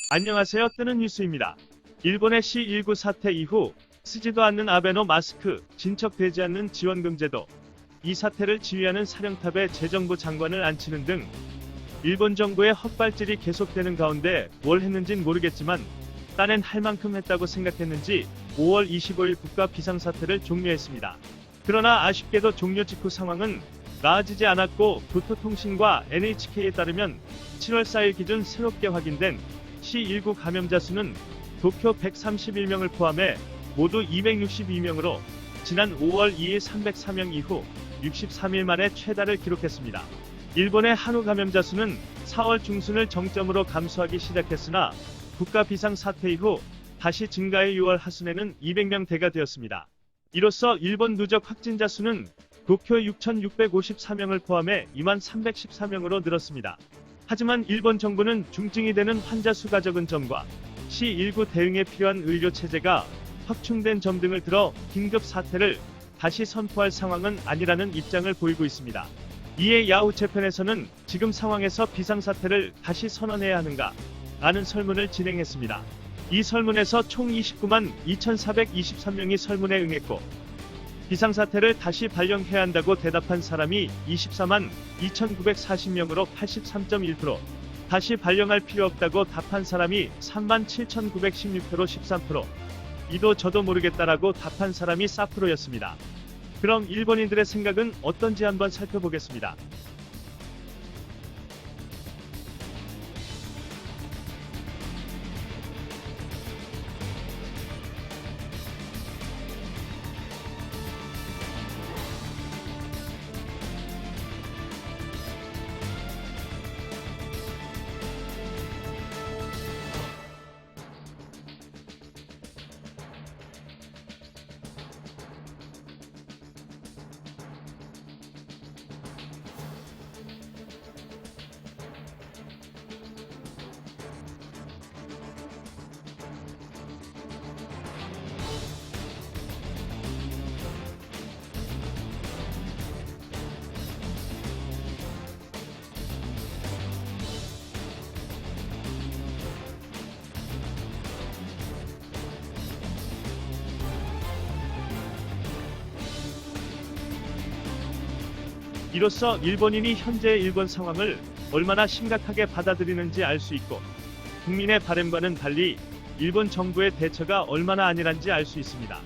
안녕하세요. 뜨는 뉴스입니다. 일본의 C19 사태 이후 쓰지도 않는 아베노 마스크, 진척되지 않는 지원금 제도, 이 사태를 지휘하는 사령탑에 재정부 장관을 앉히는 등 일본 정부의 헛발질이 계속되는 가운데 뭘 했는진 모르겠지만 딴엔 할 만큼 했다고 생각했는지 5월 25일 국가 비상사태를 종료했습니다. 그러나 아쉽게도 종료 직후 상황은 나아지지 않았고 교토통신과 NHK에 따르면 7월 4일 기준 새롭게 확인된 C19 감염자 수는 도쿄 131명을 포함해 모두 262명으로 지난 5월 2일 304명 이후 63일 만에 최다를 기록했습니다. 일본의 한우 감염자 수는 4월 중순을 정점으로 감소하기 시작했으나 국가 비상사태 이후 다시 증가해 6월 하순에는 200명대가 되었습니다. 이로써 일본 누적 확진자 수는 도쿄 6,654명을 포함해 2314명으로 늘었습니다. 하지만 일본 정부는 중증이 되는 환자 수가 적은 점과 C19 대응에 필요한 의료 체제가 확충된 점 등을 들어 긴급 사태를 다시 선포할 상황은 아니라는 입장을 보이고 있습니다. 이에 야후 재팬에서는 지금 상황에서 비상사태를 다시 선언해야 하는가 라는 설문을 진행했습니다. 이 설문에서 총 29만 2,423명이 설문에 응했고 비상사태를 다시 발령해야 한다고 대답한 사람이 24만 2,940명으로 83.1%, 다시 발령할 필요 없다고 답한 사람이 3만 7,916표로 13%, 이도 저도 모르겠다라고 답한 사람이 4%였습니다. 그럼 일본인들의 생각은 어떤지 한번 살펴보겠습니다. 이로써 일본인이 현재의 일본 상황을 얼마나 심각하게 받아들이는지 알 수 있고 국민의 바람과는 달리 일본 정부의 대처가 얼마나 안일한지 알 수 있습니다.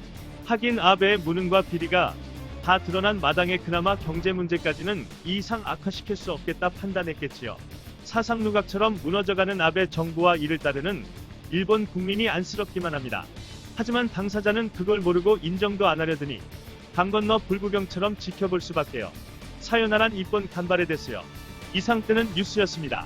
하긴 아베의 무능과 비리가 다 드러난 마당에 그나마 경제 문제까지는 이 이상 악화시킬 수 없겠다 판단했겠지요. 사상 누각처럼 무너져가는 아베 정부와 이를 따르는 일본 국민이 안쓰럽기만 합니다. 하지만 당사자는 그걸 모르고 인정도 안 하려드니 강 건너 불구경처럼 지켜볼 수밖에요. 사요나란 이번 간발의 됐어요. 이상 뜨는 뉴스였습니다.